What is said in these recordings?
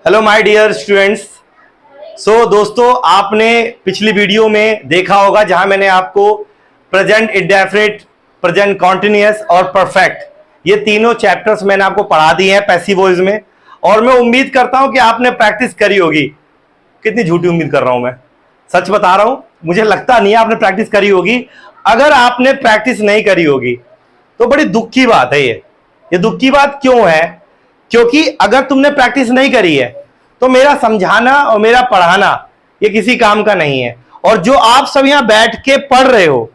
Hello my dear students. दोस्तों, आपने पिछली वीडियो में देखा होगा जहां मैंने आपको प्रेजेंट इंडेफिनिट, प्रेजेंट कॉन्टिन्यूअस और परफेक्ट ये तीनों चैप्टर्स मैंने आपको पढ़ा दिए हैं पैसिव वॉइस में, और मैं उम्मीद करता हूं कि आपने प्रैक्टिस करी होगी। कितनी झूठी उम्मीद कर रहा हूं मैं, सच बता रहा हूं, मुझे लगता नहीं है आपने प्रैक्टिस करी होगी। अगर आपने प्रैक्टिस नहीं करी होगी तो बड़ी दुख की बात है। ये दुख की बात क्यों है? क्योंकि अगर तुमने प्रैक्टिस नहीं करी है तो मेरा समझाना और मेरा पढ़ाना ये किसी काम का नहीं है। और जो आप सब यहां बैठ के पढ़ रहे हो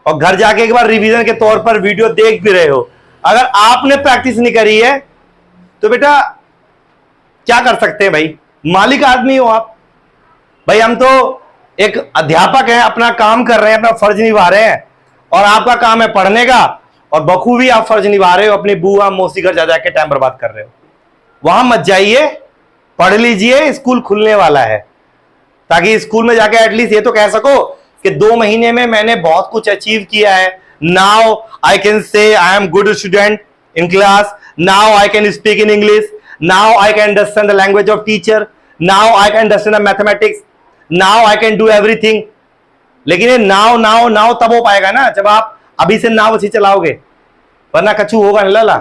और घर जाके एक बार रिवीजन के तौर पर वीडियो देख भी रहे हो, अगर आपने प्रैक्टिस नहीं करी है तो बेटा क्या कर सकते हैं भाई? मालिक आदमी हो आप भाई। हम तो एक अध्यापक हैं, अपना काम कर रहे हैं, अपना फर्ज निभा रहे हैं, और आपका काम है पढ़ने का, और बखूबी आप फर्ज निभा रहे हो। अपनी बुआ मौसी घर जा जाके टाइम बर्बाद कर रहे हो। वहां मत जाइए, पढ़ लीजिए, स्कूल खुलने वाला है, ताकि स्कूल में जाके एटलीस्ट ये तो कह सको कि 2 महीने में मैंने बहुत कुछ अचीव किया है। Now I can say I am good student in class, now I can speak in English, now I can understand the language of teacher, now I can understand the mathematics, now I can do everything. लेकिन ये now now now तब हो पाएगा ना जब आप अभी से नाव अच्छी चलाओगे, वरना कछू होगा नहीं लाला।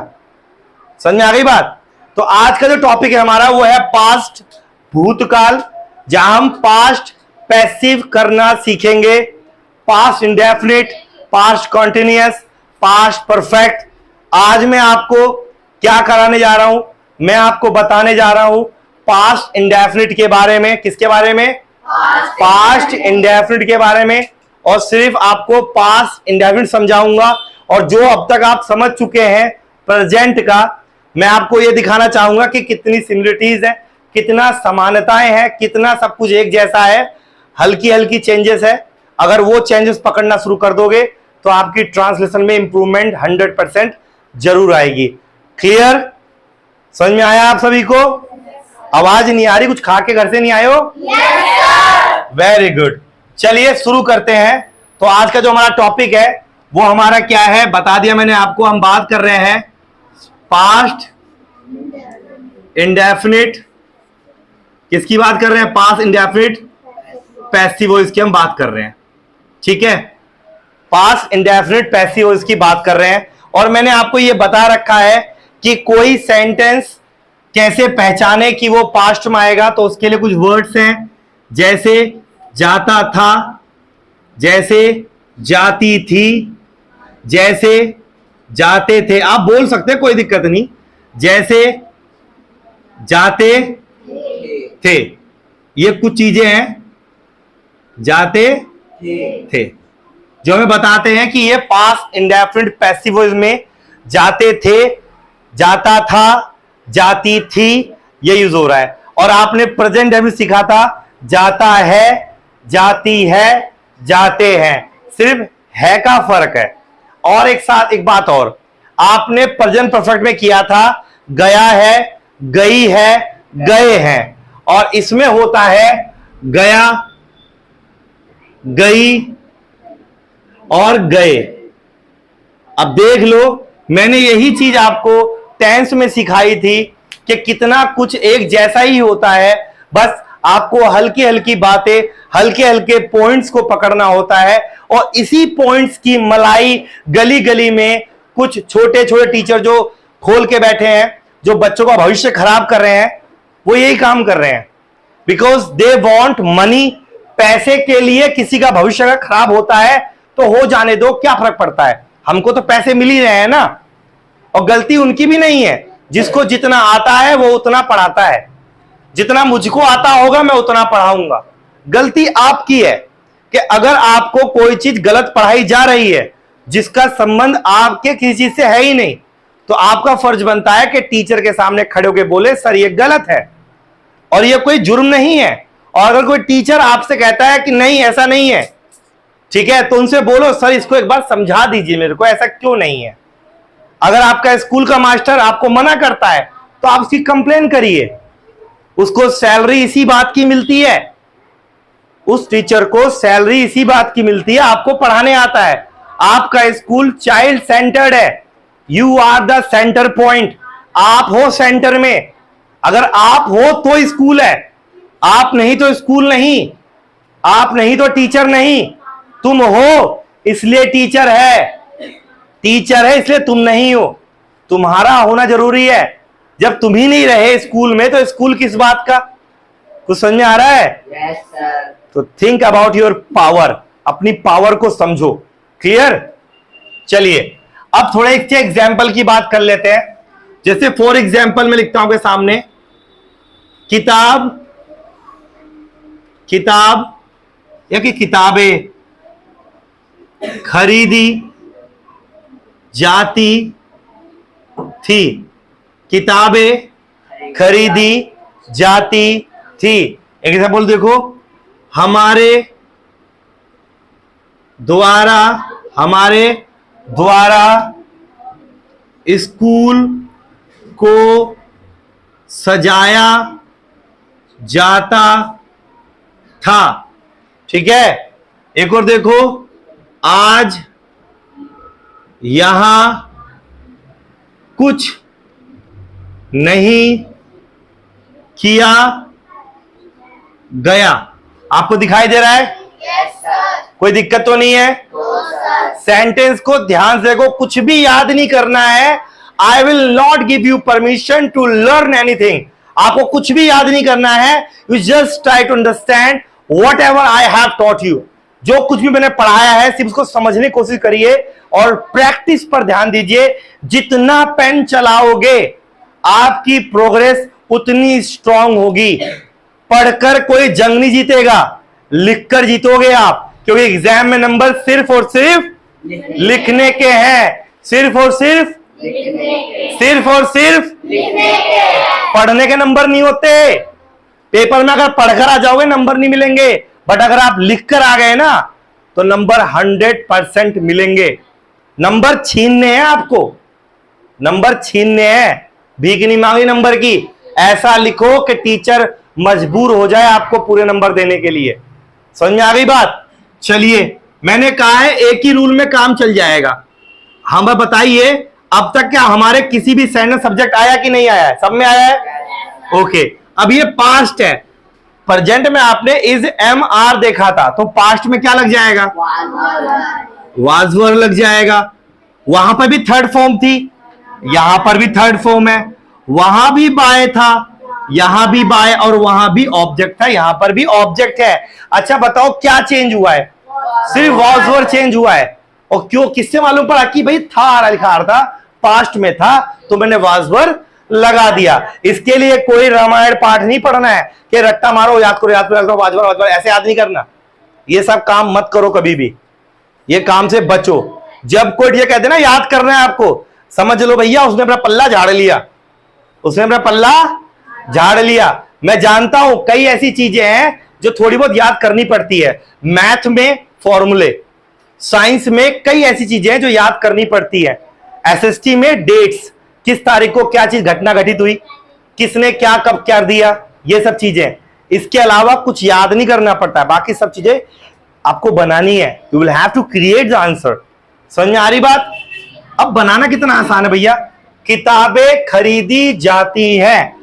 समझ में आ गई बात? तो आज का जो टॉपिक है हमारा वो है पास्ट, भूतकाल, जहां हम पास्ट पैसिव करना सीखेंगे, past indefinite, past continuous, past perfect. आज मैं आपको क्या कराने जा रहा हूं? मैं आपको बताने जा रहा हूं पास्ट इंडेफिनिट के बारे में। किसके बारे में? पास्ट इंडेफिनिट के बारे में। और सिर्फ आपको पास्ट इंडेफिनिट समझाऊंगा, और जो अब तक आप समझ चुके हैं प्रेजेंट का, मैं आपको यह दिखाना चाहूंगा कि कितनी सिमिलरिटीज है, कितना समानताएं हैं, कितना सब कुछ एक जैसा है, हल्की हल्की चेंजेस है। अगर वो चेंजेस पकड़ना शुरू कर दोगे तो आपकी ट्रांसलेशन में इंप्रूवमेंट 100% जरूर आएगी। क्लियर? समझ में आया आप सभी को? आवाज नहीं आ रही? कुछ खा के घर से नहीं आए हो? Very good. चलिए शुरू करते हैं। तो आज का जो हमारा टॉपिक है वो हमारा क्या है बता दिया मैंने आपको। हम बात कर रहे हैं पास्ट इंडेफिनिट। किसकी बात कर रहे हैं? पास्ट इंडेफिनिट पैसिव वॉइस की हम बात कर रहे हैं। ठीक है, पास्ट इंडेफिनिट पैसिव वॉइस की बात कर रहे हैं। और मैंने आपको यह बता रखा है कि कोई सेंटेंस कैसे पहचाने कि वो पास्ट में आएगा। तो उसके लिए कुछ वर्ड्स हैं, जैसे जाता था, जैसे जाती थी, जैसे जाते थे। आप बोल सकते हैं, कोई दिक्कत नहीं। जैसे जाते थे, ये कुछ चीजें हैं, जाते थे, जो हमें बताते हैं कि ये पास्ट इंडेफिनिट पैसिव वॉइस में जाते थे, जाता था, जाती थी, ये यूज हो रहा है। और आपने प्रेजेंट इंडेफिनिट सीखा था, जाता है, जाती है, जाते हैं, सिर्फ है का फर्क है। और एक साथ एक बात और, आपने प्रेजेंट परफेक्ट में किया था, गया है, गई है, गए हैं, और इसमें होता है गया, गई और गए। अब देख लो, मैंने यही चीज आपको टेंस में सिखाई थी कि कितना कुछ एक जैसा ही होता है, बस आपको हल्की हल्की बातें, हल्के हल्के पॉइंट्स को पकड़ना होता है। और इसी पॉइंट्स की मलाई गली गली में कुछ छोटे छोटे टीचर जो खोल के बैठे हैं, जो बच्चों का भविष्य खराब कर रहे हैं, वो यही काम कर रहे हैं। Because they want money. पैसे के लिए किसी का भविष्य अगर खराब होता है तो हो जाने दो, क्या फर्क पड़ता है? हमको तो पैसे मिल ही रहे हैं ना। और गलती उनकी भी नहीं है, जिसको जितना आता है वो उतना पढ़ाता है। जितना मुझको आता होगा मैं उतना पढ़ाऊंगा। गलती आपकी है कि अगर आपको कोई चीज गलत पढ़ाई जा रही है जिसका संबंध आपके किसी चीज से है ही नहीं, तो आपका फर्ज बनता है कि टीचर के सामने खड़े होकर बोले सर ये गलत है, और ये कोई जुर्म नहीं है। और अगर कोई टीचर आपसे कहता है कि नहीं ऐसा नहीं है, ठीक है, तो उनसे बोलो सर इसको एक बार समझा दीजिए मेरे को, ऐसा क्यों नहीं है। अगर आपका स्कूल का मास्टर आपको मना करता है तो आप उसकी कंप्लेन करिए। उसको सैलरी इसी बात की मिलती है, उस टीचर को सैलरी इसी बात की मिलती है, आपको पढ़ाने आता है। आपका स्कूल चाइल्ड सेंटर्ड है, you are the centre point, आप हो सेंटर में। अगर आप हो तो स्कूल है, आप नहीं तो स्कूल नहीं, आप नहीं तो टीचर नहीं, तुम हो इसलिए टीचर है, टीचर है इसलिए तुम नहीं हो। तुम्हारा होना जरूरी है। जब तुम ही नहीं रहे स्कूल में तो स्कूल किस बात का? कुछ समझ में आ रहा है? Yes sir. तो थिंक अबाउट योर पावर, अपनी पावर को समझो। क्लियर? चलिए अब थोड़े एक एग्जाम्पल की बात कर लेते हैं। जैसे फॉर एग्जाम्पल में लिखता हूं के सामने, किताब, किताब या कि किताबें खरीदी जाती थी, किताबें खरीदी जाती थी। एक एग्जाम्पल देखो, हमारे द्वारा, हमारे द्वारा स्कूल को सजाया जाता था। ठीक है, एक और देखो, आज यहां कुछ नहीं किया गया। आपको दिखाई दे रहा है? Yes sir. कोई दिक्कत तो नहीं है? No sir. सेंटेंस को ध्यान से देखो, कुछ भी याद नहीं करना है। I will not give you permission to learn anything. आपको कुछ भी याद नहीं करना है। You just try to understand whatever I have taught you. जो कुछ भी मैंने पढ़ाया है सिर्फ उसको समझने की कोशिश करिए और प्रैक्टिस पर ध्यान दीजिए। जितना पेन चलाओगे आपकी प्रोग्रेस उतनी स्ट्रांग होगी। पढ़कर कोई जंग नहीं जीतेगा, लिखकर जीतोगे आप, क्योंकि एग्जाम में नंबर सिर्फ और सिर्फ लिखने के हैं। सिर्फ और सिर्फ सिर्फ और सिर्फ पढ़ने के नंबर नहीं होते। पेपर में अगर पढ़कर आ जाओगे नंबर नहीं मिलेंगे, बट अगर आप लिखकर आ गए ना तो नंबर 100% मिलेंगे। नंबर छीनने हैं आपको, नंबर छीनने हैं, भीख नहीं मांगी नंबर की। ऐसा लिखो कि टीचर मजबूर हो जाए आपको पूरे नंबर देने के लिए। समझ में आ गई बात? चलिए, मैंने कहा है एक ही रूल में काम चल जाएगा। हमें बताइए अब तक क्या हमारे किसी भी स्टैंडर्ड सब्जेक्ट आया कि नहीं आया है? सब में आया है? ओके, अब ये पास्ट है। प्रेजेंट में आपने इज एम आर देखा था, तो पास्ट में क्या लग जाएगा? वाज वर लग जाएगा। वहां पर भी थर्ड फॉर्म थी, यहां पर भी थर्ड फॉर्म है। वहां भी बाय था, यहां भी बाय, और वहां भी ऑब्जेक्ट था, यहां पर भी ऑब्जेक्ट है। अच्छा बताओ क्या चेंज हुआ है? सिर्फ वाज वर चेंज हुआ है। और क्यों, किससे मालूम पड़ा कि भाई था आ रहा लिखा था, पास्ट में था तो मैंने वाज वर लगा दिया। इसके लिए कोई रामायण पाठ नहीं पढ़ना है कि रट्टा मारो याद करो याद करो वाज वर ऐसे याद नहीं करना। ये सब काम मत करो कभी भी, ये काम से बचो। जब कोई ये कहते ना याद करना है आपको, समझ लो भैया उसने अपना पल्ला झाड़ लिया, उसने अपना पल्ला झाड़ लिया। मैं जानता हूं कई ऐसी चीजें हैं जो थोड़ी बहुत याद करनी पड़ती है। मैथ में फॉर्मूले, साइंस में कई ऐसी चीजें हैं जो याद करनी पड़ती है। एसएसटी में डेट्स, किस तारीख को क्या चीज घटना घटित हुई, किसने क्या कब क्या दिया, ये सब चीजें। इसके अलावा कुछ याद नहीं करना पड़ता है, बाकी सब चीजें आपको बनानी है। You will have to create the answer. समझ में आ रही बात? अब बनाना कितना आसान है भैया। किताबें खरीदी जाती हैं।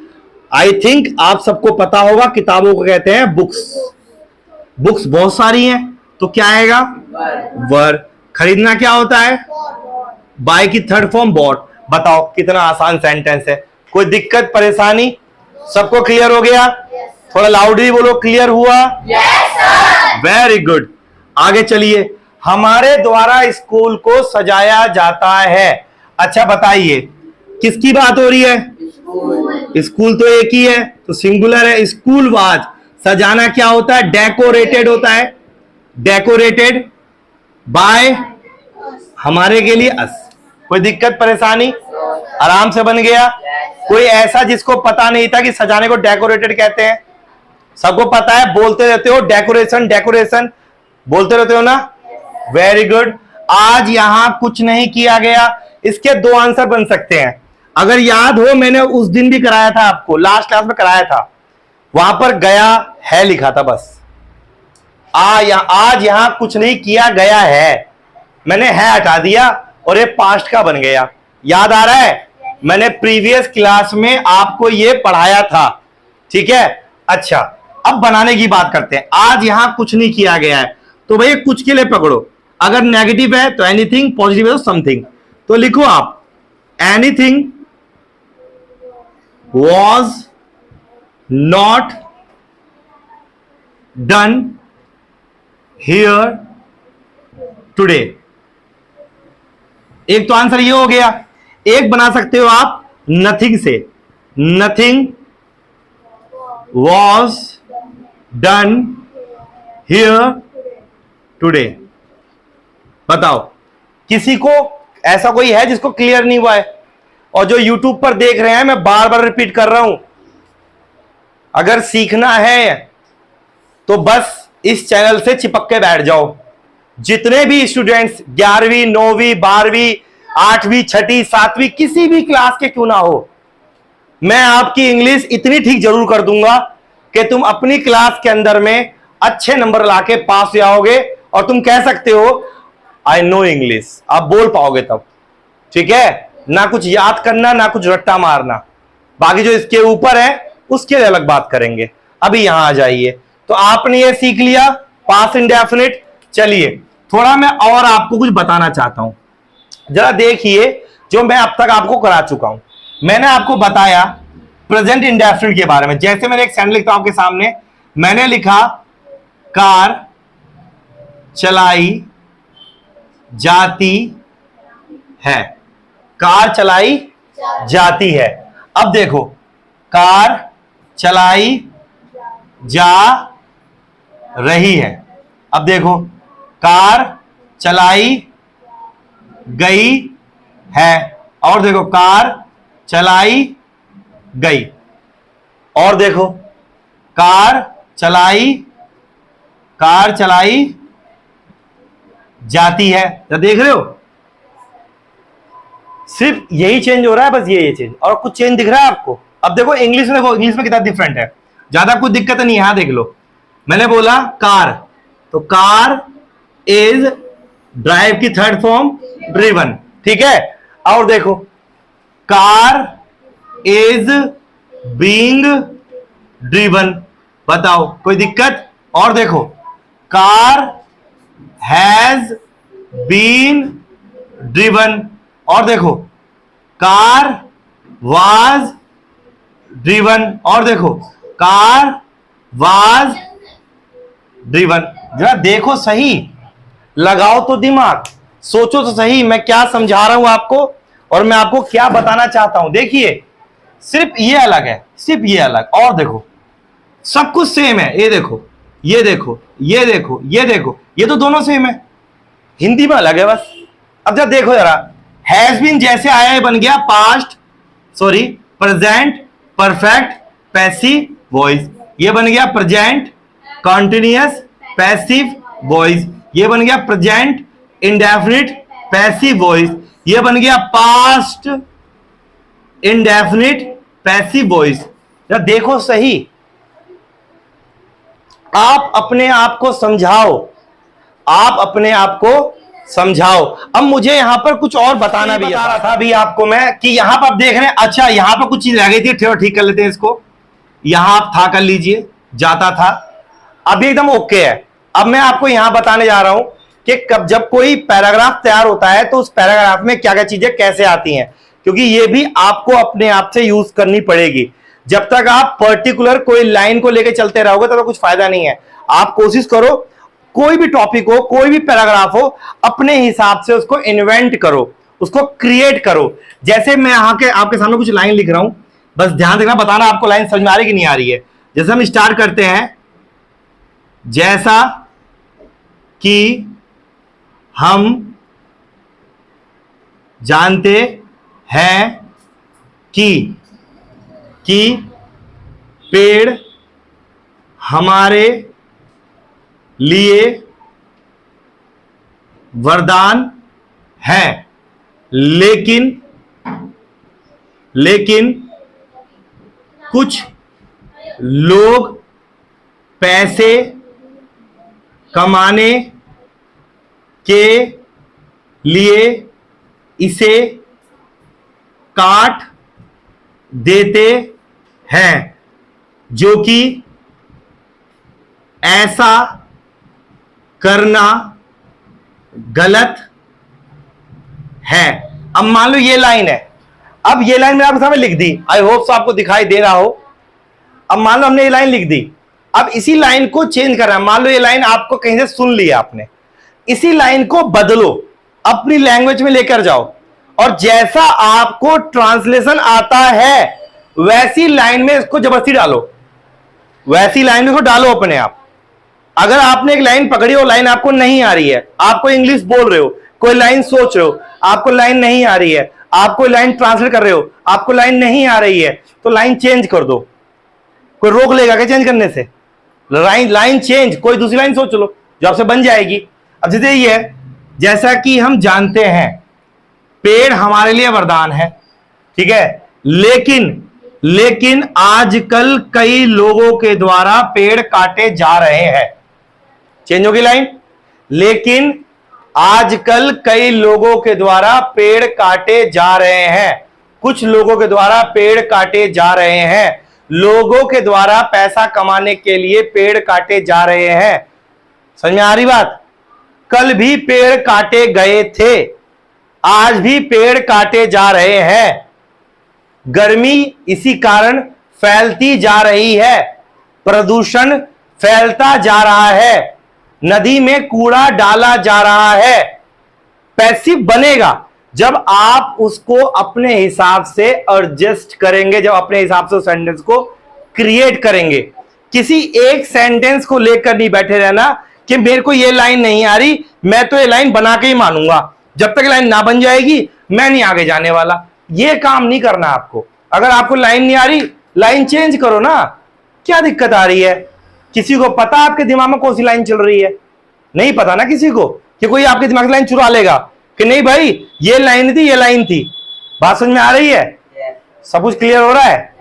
आई थिंक आप सबको पता होगा किताबों को कहते हैं बुक्स। बुक्स बहुत सारी हैं, तो क्या आएगा? वर। खरीदना क्या होता है? बाय की थर्ड फॉर्म बॉट। बताओ कितना आसान सेंटेंस है। कोई दिक्कत परेशानी? सबको क्लियर हो गया? थोड़ा लाउडली बोलो, क्लियर हुआ? Yes sir. Very good. आगे चलिए, हमारे द्वारा स्कूल को सजाया जाता है। अच्छा बताइए किसकी बात हो रही है? स्कूल तो एक ही है, तो सिंगुलर है। School was. सजाना क्या होता है? डेकोरेटेड होता है। डेकोरेटेड बाय, हमारे के लिए अस। कोई दिक्कत परेशानी? आराम से बन गया। कोई ऐसा जिसको पता नहीं था कि सजाने को डेकोरेटेड कहते हैं? सबको पता है, बोलते रहते हो डेकोरेशन डेकोरेशन, बोलते रहते हो ना? Very good. आज यहां कुछ नहीं किया गया। इसके दो आंसर बन सकते हैं। अगर याद हो मैंने उस दिन भी कराया था आपको, लास्ट क्लास में कराया था, वहां पर गया है लिखा था बस। आज यहां कुछ नहीं किया गया है, मैंने है हटा दिया और ये पास्ट का बन गया। याद आ रहा है? मैंने प्रीवियस क्लास में आपको ये पढ़ाया था, ठीक है। अच्छा, अब बनाने की बात करते हैं। आज यहां कुछ नहीं किया गया है, तो भैया कुछ के लिए पकड़ो। अगर नेगेटिव है तो एनीथिंग, पॉजिटिव है तो समथिंग। तो लिखो आप, anything was not done here today. एक तो आंसर ये हो गया। एक बना सकते हो आप नथिंग से, nothing was done here today. बताओ, किसी को ऐसा कोई है जिसको क्लियर नहीं हुआ है? और जो YouTube पर देख रहे हैं, मैं बार बार रिपीट कर रहा हूं, अगर सीखना है तो बस इस चैनल से चिपक के बैठ जाओ। जितने भी स्टूडेंट्स 11वीं 9वीं 12वीं 8वीं 6वीं 7वीं किसी भी क्लास के क्यों ना हो, मैं आपकी इंग्लिश इतनी ठीक जरूर कर दूंगा कि तुम अपनी क्लास के अंदर में अच्छे नंबर लाके पास हो जाओगे और तुम कह सकते हो आई नो इंग्लिश। आप बोल पाओगे तब, ठीक है। ना कुछ याद करना, ना कुछ रट्टा मारना। बाकी जो इसके ऊपर है उसके लिए अलग बात करेंगे। अभी यहां आ जाइए। तो आपने ये सीख लिया पास्ट इंडेफिनिट। चलिए थोड़ा मैं और आपको कुछ बताना चाहता हूं, जरा देखिए जो मैं अब तक आपको करा चुका हूं। मैंने आपको बताया प्रेजेंट इंडेफिनिट के बारे में। जैसे मैंने एक सेंटेंस लिखता हूं आपके सामने, मैंने लिखा कार चलाई जाती है। कार चलाई जाती है। अब देखो, कार चलाई जा रही है। अब देखो, कार चलाई गई है। और देखो, कार चलाई गई। और देखो, कार चलाई जाती है। तो देख रहे हो, सिर्फ यही चेंज हो रहा है, बस ये चेंज, और कुछ चेंज दिख रहा है आपको? अब देखो इंग्लिश में, देखो इंग्लिश में कितना डिफरेंट है। ज्यादा कुछ दिक्कत नहीं है। यहां देख लो, मैंने बोला कार, तो कार इज ड्राइव की थर्ड फॉर्म ड्रिवन, ठीक है। और देखो, कार इज बीइंग ड्रिवन। बताओ कोई दिक्कत? और देखो, कार हैज बीन ड्रिवन। और देखो, कार वाज ड्रिवन। और देखो, कार वाज ड्रिवन। जरा देखो सही, लगाओ तो दिमाग, सोचो तो सही मैं क्या समझा रहा हूं आपको और मैं आपको क्या बताना चाहता हूं। देखिए, सिर्फ ये अलग है, सिर्फ ये अलग। और देखो, सब कुछ सेम है। ये देखो, ये देखो, ये देखो, ये देखो, ये तो दोनों सेम है, हिंदी में अलग है बस। अब जब देखो जरा, हैज बीन जैसे आया है बन गया past, sorry present perfect passive voice. ये बन गया प्रेजेंट कॉन्टिन्यूअस पैसिव वॉइस। ये बन गया प्रेजेंट इंडेफिनिट पैसिव वॉइस। ये बन गया पास्ट इंडेफिनिट पैसिव वॉइस। जब देखो सही, आप अपने आप को समझाओ, आप अपने आप को समझाओ। अब मुझे यहां पर कुछ और बताना भी बता रहा था अभी आपको मैं कि यहां पर आप देख रहे हैं, अच्छा यहां पर कुछ चीज रह गई थी, ठीक कर लेते हैं इसको। यहां आप था कर लीजिए, जाता था, अभी एकदम ओके है। अब मैं आपको यहां बताने जा रहा हूं कि कब जब कोई पैराग्राफ तैयार होता है तो उस पैराग्राफ में क्या क्या चीजें कैसे आती हैं, क्योंकि ये भी आपको अपने आप से यूज करनी पड़ेगी। जब तक आप पर्टिकुलर कोई लाइन को लेकर चलते रहोगे तब तो कुछ फायदा नहीं है। आप कोशिश करो, कोई भी टॉपिक हो, कोई भी पैराग्राफ हो, अपने हिसाब से उसको इन्वेंट करो, उसको क्रिएट करो। जैसे मैं यहाँ के आपके सामने कुछ लाइन लिख रहा हूं, बस ध्यान देना, बताना आपको लाइन समझ में आ रही कि नहीं आ रही है। जैसे हम स्टार्ट करते हैं, जैसा कि हम जानते हैं कि पेड़ हमारे लिए वरदान है, लेकिन कुछ लोग पैसे कमाने के लिए इसे काट देते हैं, जो कि ऐसा करना गलत है। अब मान लो ये लाइन है, अब ये लाइन मैंने आपके सामने लिख दी, आई होप सो आपको दिखाई दे रहा हो। अब मान लो हमने ये लाइन लिख दी, अब इसी लाइन को चेंज करना है। मान लो ये लाइन आपको कहीं से सुन लिया आपने, इसी लाइन को बदलो, अपनी लैंग्वेज में लेकर जाओ, और जैसा आपको ट्रांसलेशन आता है वैसी लाइन में इसको जबरदस्ती डालो, वैसी लाइन में इसको डालो अपने आप। अगर आपने एक लाइन पकड़ी और लाइन आपको नहीं आ रही है, आपको इंग्लिश बोल रहे हो, कोई लाइन सोच रहे हो, आपको लाइन नहीं आ रही है, आप कोई लाइन ट्रांसलेट कर रहे हो, आपको लाइन नहीं आ रही है, तो लाइन चेंज कर दो। कोई रोक लेगा क्या चेंज करने से? लाइन चेंज, कोई दूसरी लाइन सोच लो जो आपसे बन जाएगी। अब जैसे ये है, जैसा कि हम जानते हैं पेड़ हमारे लिए वरदान है, ठीक है, लेकिन आजकल कई लोगों के द्वारा पेड़ काटे जा रहे हैं। चेंज होगी लाइन, लेकिन आजकल कई लोगों के द्वारा पेड़ काटे जा रहे हैं, कुछ लोगों के द्वारा पेड़ काटे जा रहे हैं, लोगों के द्वारा पैसा कमाने के लिए पेड़ काटे जा रहे हैं। समझ में आ रही बात? कल भी पेड़ काटे गए थे, आज भी पेड़ काटे जा रहे हैं। गर्मी इसी कारण फैलती जा रही है, प्रदूषण फैलता जा रहा है, नदी में कूड़ा डाला जा रहा है। पैसिव बनेगा जब आप उसको अपने हिसाब से एडजस्ट करेंगे, जब अपने हिसाब से उस सेंटेंस को क्रिएट करेंगे। किसी एक सेंटेंस को लेकर नहीं बैठे रहना कि मेरे को ये लाइन नहीं आ रही, मैं तो ये लाइन बना के ही मानूंगा, जब तक लाइन ना बन जाएगी मैं नहीं आगे जाने वाला। ये काम नहीं करना आपको। अगर आपको लाइन नहीं आ रही, लाइन चेंज करो ना, क्या दिक्कत आ रही है? किसी को पता आपके दिमाग में कौन सी लाइन चल रही है? नहीं पता ना किसी को, कि कोई आपके दिमाग की लाइन चुरा लेगा कि नहीं भाई ये लाइन थी, ये लाइन थी। बात समझ में आ रही है? सब कुछ क्लियर हो रहा है?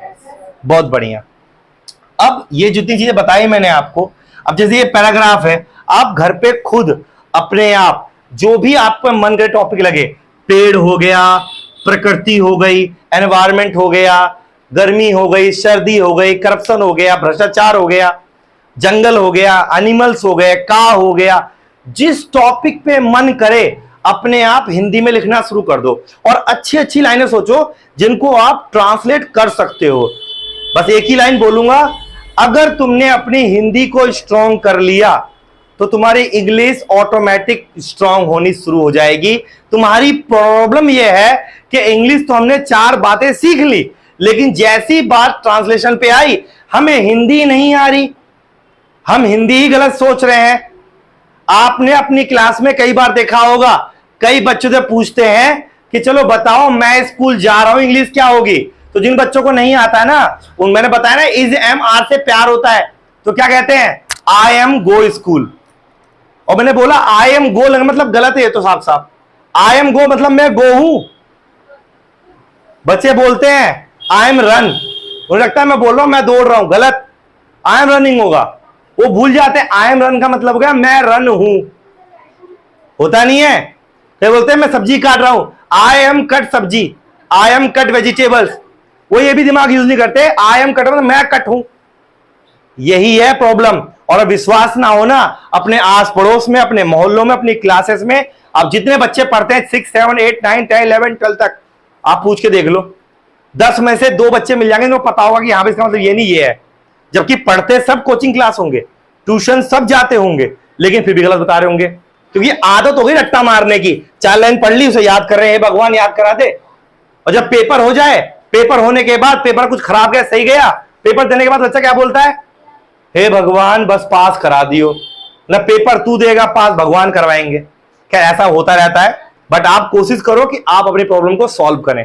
बहुत बढ़िया। अब ये जितनी चीजें बताई मैंने आपको, अब जैसे ये पैराग्राफ है, आप घर पे खुद अपने आप जो भी आपको मन करे टॉपिक लगे, पेड़ हो गया, प्रकृति हो गई, एनवायरमेंट हो गया, गर्मी हो गई, सर्दी हो गई, करप्शन हो गया, भ्रष्टाचार हो गया, जंगल हो गया, एनिमल्स हो गए, काव हो गया, जिस टॉपिक पे मन करे अपने आप हिंदी में लिखना शुरू कर दो, और अच्छी अच्छी लाइनें सोचो जिनको आप ट्रांसलेट कर सकते हो। बस एक ही लाइन बोलूंगा, अगर तुमने अपनी हिंदी को स्ट्रॉन्ग कर लिया तो तुम्हारी इंग्लिश ऑटोमेटिक स्ट्रांग होनी शुरू हो जाएगी। तुम्हारी प्रॉब्लम यह है कि इंग्लिश तो हमने 4 बातें सीख ली, लेकिन जैसी बात ट्रांसलेशन पे आई हमें हिंदी नहीं आ रही, हम हिंदी ही गलत सोच रहे हैं। आपने अपनी क्लास में कई बार देखा होगा, कई बच्चों से पूछते हैं कि चलो बताओ मैं स्कूल जा रहा हूं, इंग्लिश क्या होगी? तो जिन बच्चों को नहीं आता है ना, उन मैंने बताया ना इज एम आर से प्यार होता है, तो क्या कहते हैं? I am go school. और मैंने बोला आई एम गो मतलब गलत है, तो साफ साफ आई एम गो मतलब मैं गो हूं। बच्चे बोलते हैं आई एम रन, उन्हें लगता है मैं बोल रहा हूं मैं दौड़ रहा हूं, गलत, आई एम रनिंग होगा। वो भूल जाते हैं आई एम रन का मतलब हो गया मैं रन हूं, होता नहीं है। तो बोलते हैं मैं सब्जी काट रहा हूं, आई एम कट सब्जी, आई एम कट वेजिटेबल्स। वो ये भी दिमाग यूज नहीं करते, आई एम कट मतलब मैं कट हूं। यही है प्रॉब्लम। और विश्वास ना हो ना, अपने आस पड़ोस में, अपने मोहल्लों में, अपनी क्लासेस में आप जितने बच्चे पढ़ते हैं 6, 7, 8, 9, 10, 11, 12 तक, आप पूछ के देख लो, 10 में से 2 बच्चे मिल जाएंगे तो पता होगा कि यहां पे इसका मतलब ये नहीं ये है। जबकि पढ़ते सब कोचिंग क्लास होंगे, ट्यूशन सब जाते होंगे, लेकिन फिर भी गलत बता रहे होंगे, क्योंकि आदत हो गई रट्टा मारने की। 4 लाइन पढ़ ली, उसे याद कर रहे हैं, भगवान याद करा दे। और जब पेपर हो जाए, पेपर होने के बाद पेपर कुछ खराब गया, सही गया, पेपर देने के बाद बच्चा क्या बोलता है? हे भगवान बस पास करा दियो ना, पेपर तू देगा पास, भगवान करवाएंगे। क्या ऐसा होता रहता है? बट आप कोशिश करो कि आप अपनी प्रॉब्लम को सॉल्व करें।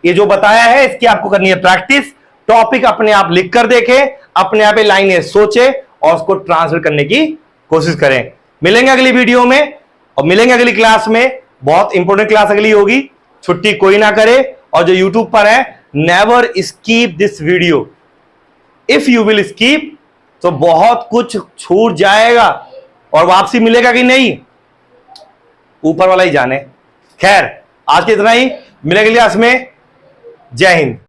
ये जो बताया है इसकी आपको करनी है प्रैक्टिस। टॉपिक अपने आप लिख कर देखें, अपने आप लाइनें सोचे और उसको ट्रांसलेट करने की कोशिश करें। मिलेंगे अगली वीडियो में और मिलेंगे अगली क्लास में। बहुत इंपॉर्टेंट क्लास अगली होगी, छुट्टी कोई ना करे। और जो यूट्यूब पर है, never skip this video. If you will skip तो बहुत कुछ छूट जाएगा, और वापसी मिलेगा कि नहीं ऊपर वाला ही जाने। खैर आज के इतना ही, मिलेंगे क्लास में। जय हिंद।